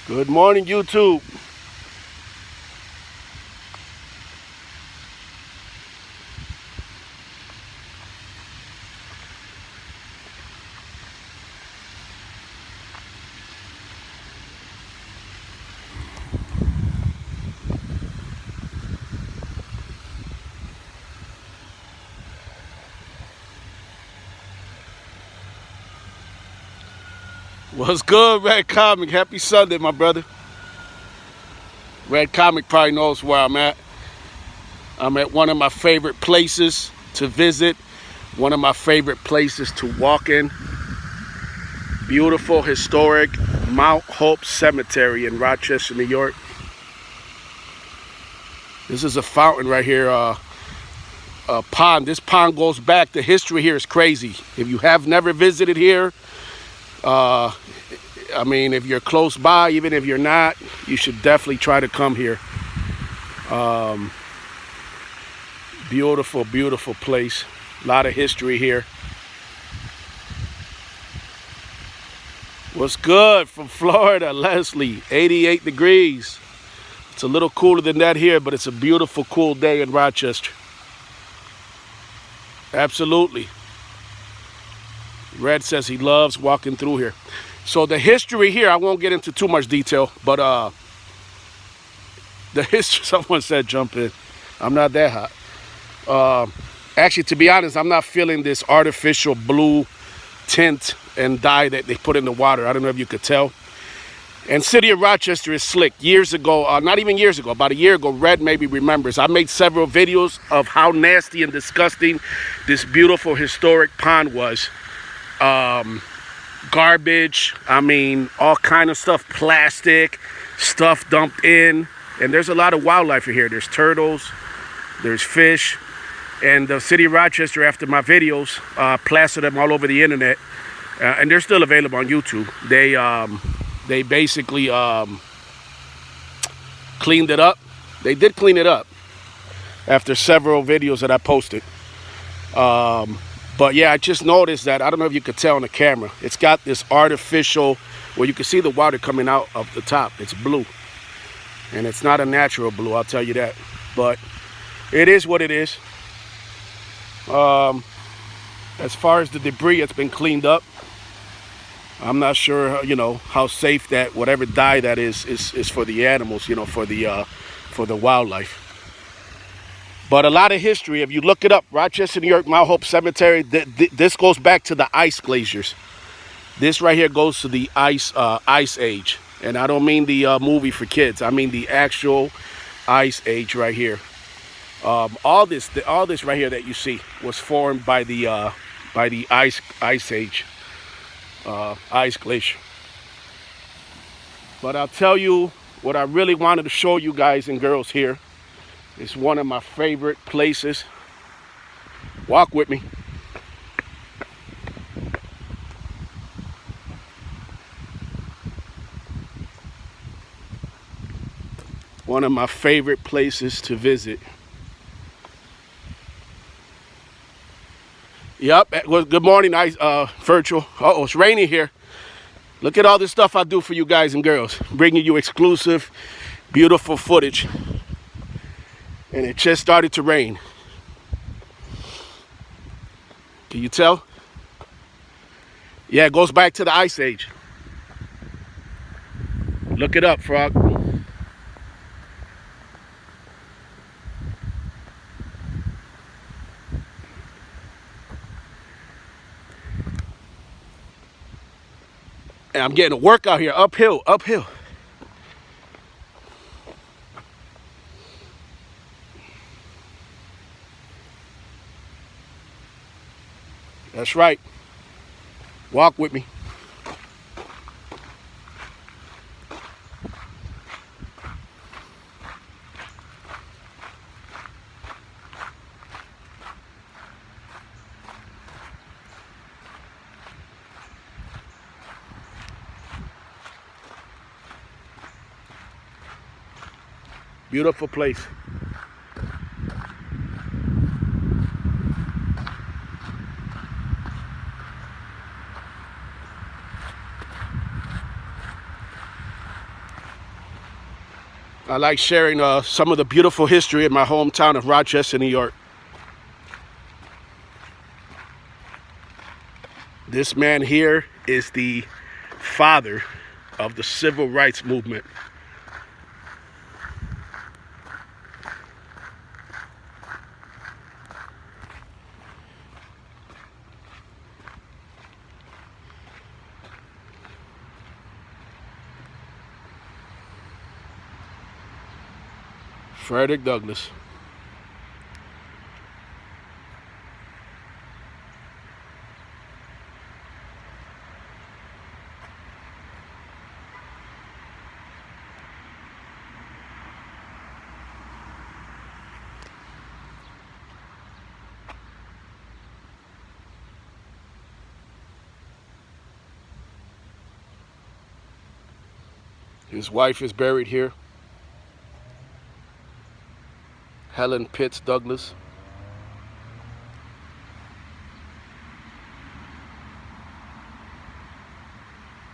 Good morning, YouTube. What's good, Red Comic? Happy Sunday, my brother. Red Comic probably knows where I'm at. I'm at one of my favorite places to visit, one of my favorite places to walk in. Beautiful, historic Mount Hope Cemetery in Rochester, New York. This is a fountain right here, a pond. This pond goes back. The history here is crazy. If you have never visited here, I mean, if you're close by, even if you're not, you should definitely try to come here. Beautiful, beautiful place. A lot of history here. What's good from Florida, Leslie? 88 degrees. It's a little cooler than that here, but it's a beautiful, cool day in Rochester. Absolutely. Red says he loves walking through here. So the history here, I won't get into too much detail, but the history, someone said jump in. I'm not that hot. Actually, to be honest, I'm not feeling this artificial blue tint and dye that they put in the water. I don't know if you could tell. And city of Rochester is slick. Years ago, not even years ago, about a year ago, Red maybe remembers, I made several videos of how nasty and disgusting this beautiful historic pond was. Garbage, I mean, all kind of stuff, plastic, stuff dumped in. And there's a lot of wildlife in here. There's turtles, there's fish. And the city of Rochester, after my videos, plastered them all over the internet. And they're still available on YouTube. They basically cleaned it up. They did clean it up after several videos that I posted. But yeah, I just noticed that, I don't know if you could tell on the camera, it's got this artificial, where you can see the water coming out of the top. It's blue. And it's not a natural blue, I'll tell you that. But it is what it is. As far as the debris, it's been cleaned up. I'm not sure, you know, how safe that, whatever dye that is for the animals, you know, for the wildlife. But a lot of history, if you look it up, Rochester, New York, Mount Hope Cemetery, this goes back to the ice glaciers. This right here goes to the ice age. And I don't mean the movie for kids. I mean the actual ice age right here. All this right here that you see was formed by the ice age, ice glacier. But I'll tell you what I really wanted to show you guys and girls here. It's one of my favorite places. Walk with me. One of my favorite places to visit. Yep. Well, good morning, virtual. Uh-oh, it's raining here. Look at all this stuff I do for you guys and girls. Bringing you exclusive, beautiful footage. And it just started to rain. Can you tell? Yeah, it goes back to the ice age. Look it up, Frog. And I'm getting a workout here, uphill. That's right. Walk with me. Beautiful place. I like sharing some of the beautiful history in my hometown of Rochester, New York. This man here is the father of the civil rights movement. Frederick Douglass. His wife is buried here. Helen Pitts Douglass.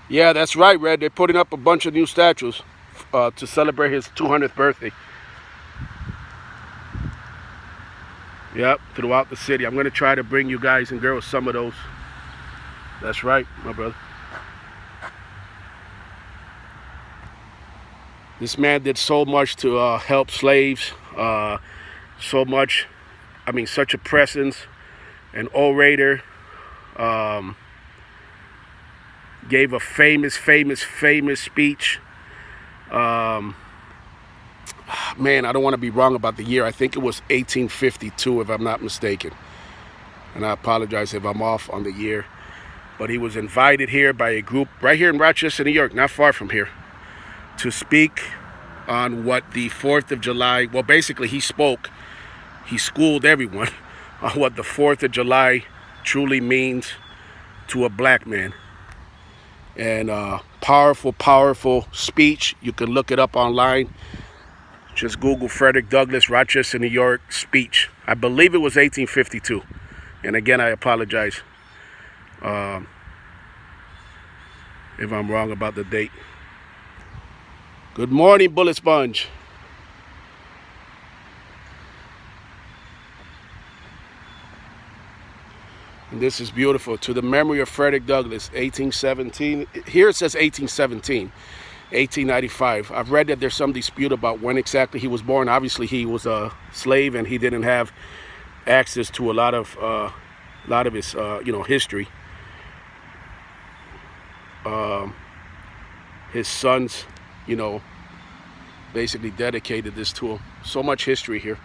Yeah, that's right, Red. They're putting up a bunch of new statues to celebrate his 200th birthday. Yep, throughout the city. I'm going to try to bring you guys and girls some of those. That's right, my brother. This man did so much to help slaves. So much, I mean, such a presence, an orator. Gave a famous speech. Man, I don't want to be wrong about the year. I think it was 1852, if I'm not mistaken. And I apologize if I'm off on the year. But he was invited here by a group right here in Rochester, New York, not far from here, to speak on what the 4th of July, well, basically he spoke, he schooled everyone on what the 4th of July truly means to a black man. And powerful speech. You can look it up online. Just Google Frederick Douglass, Rochester, New York speech. I believe it was 1852. And again, I apologize if I'm wrong about the date. Good morning, Bullet Sponge. And this is beautiful. To the memory of Frederick Douglass, 1817. Here it says 1817. 1895. I've read that there's some dispute about when exactly he was born. Obviously, he was a slave and he didn't have access to a lot of his, history. His sons, basically dedicated this to him. So much history here.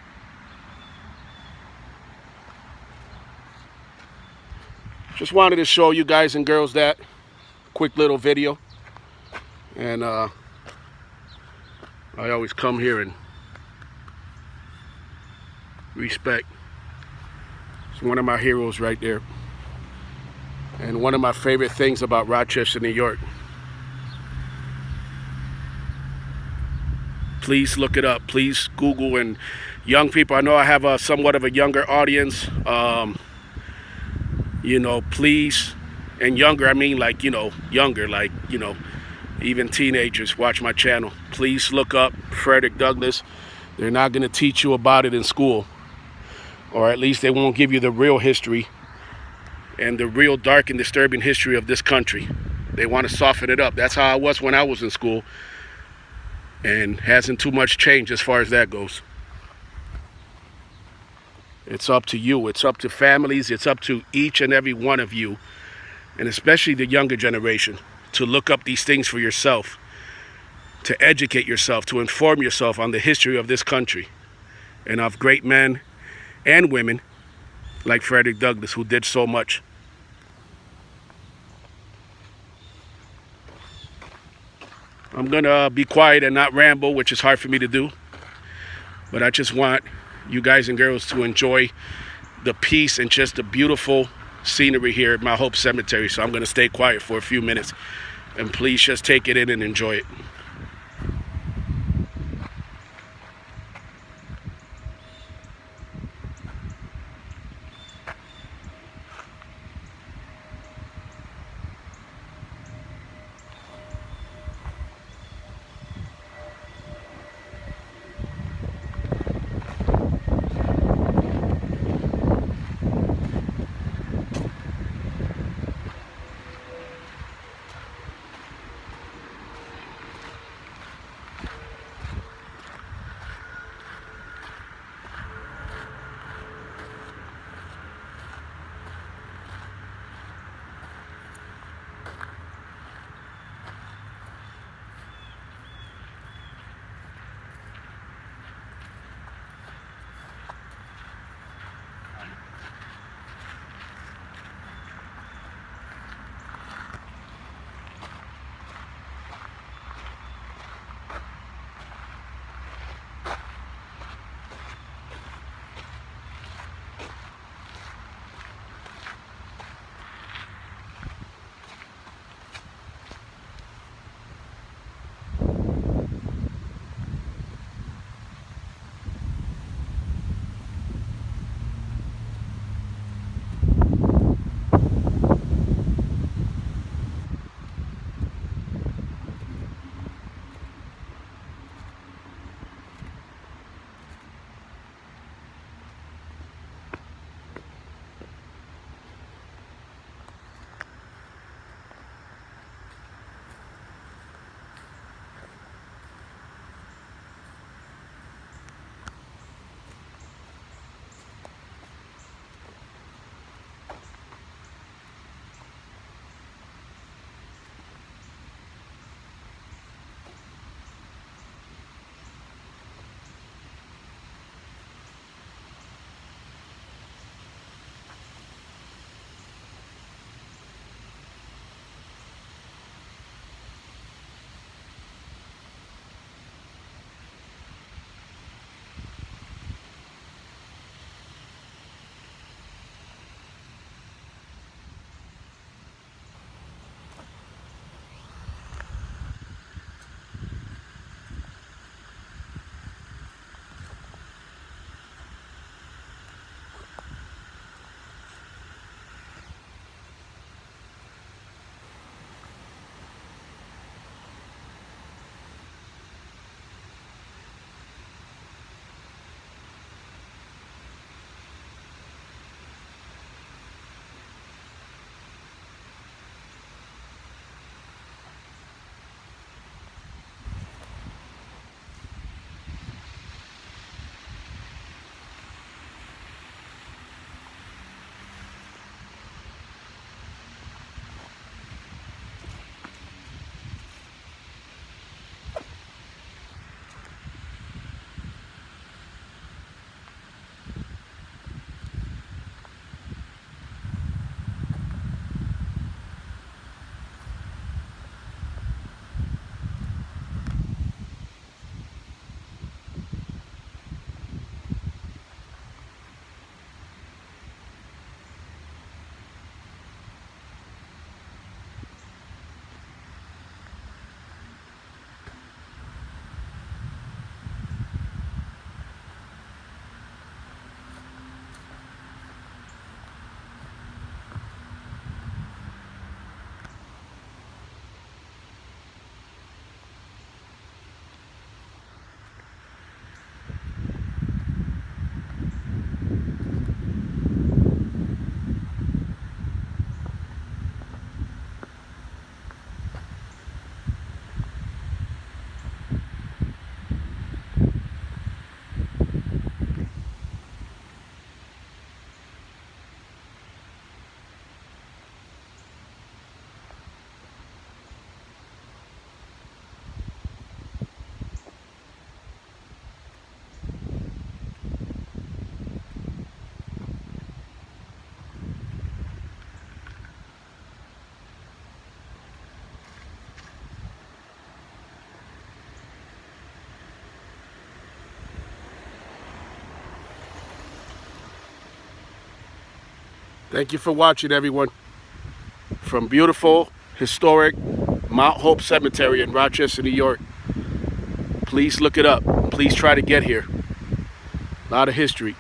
Just wanted to show you guys and girls that quick little video. And I always come here and respect. It's one of my heroes right there. And one of my favorite things about Rochester, New York. Please look it up. Please Google. And young people, I know I have a somewhat of a younger audience. Please, and younger, I mean like, younger, like, even teenagers watch my channel. Please look up Frederick Douglass. They're not going to teach you about it in school. Or at least they won't give you the real history and the real dark and disturbing history of this country. They want to soften it up. That's how I was when I was in school. And hasn't too much changed as far as that goes. It's up to you. It's up to families. It's up to each and every one of you, and especially the younger generation, to look up these things for yourself, to educate yourself, to inform yourself on the history of this country and of great men and women like Frederick Douglass, who did so much. I'm going to be quiet and not ramble, which is hard for me to do. But I just want you guys and girls to enjoy the peace and just the beautiful scenery here at my Hope Cemetery. So I'm going to stay quiet for a few minutes. And please just take it in and enjoy it. Thank you for watching, everyone. From beautiful, historic Mount Hope Cemetery in Rochester, New York. Please look it up. Please try to get here. A lot of history.